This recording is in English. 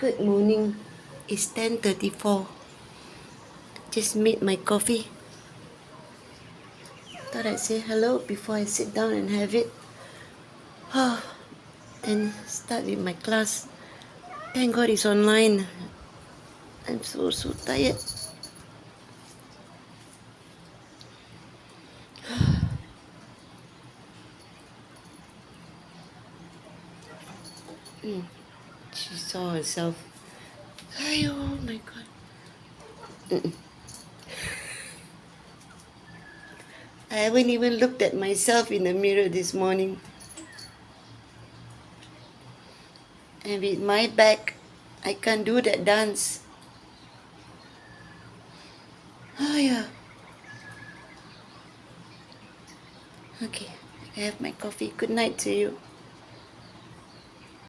Good morning. It's 10:34. Just made my coffee. Thought I'd say hello before I sit down and have it. Then start with my class. Thank God it's online. I'm so tired. She saw herself. Oh my God. I haven't even looked at myself in the mirror this morning. And with my back, I can't do that dance. Oh yeah. Okay, I have my coffee. Good night to you.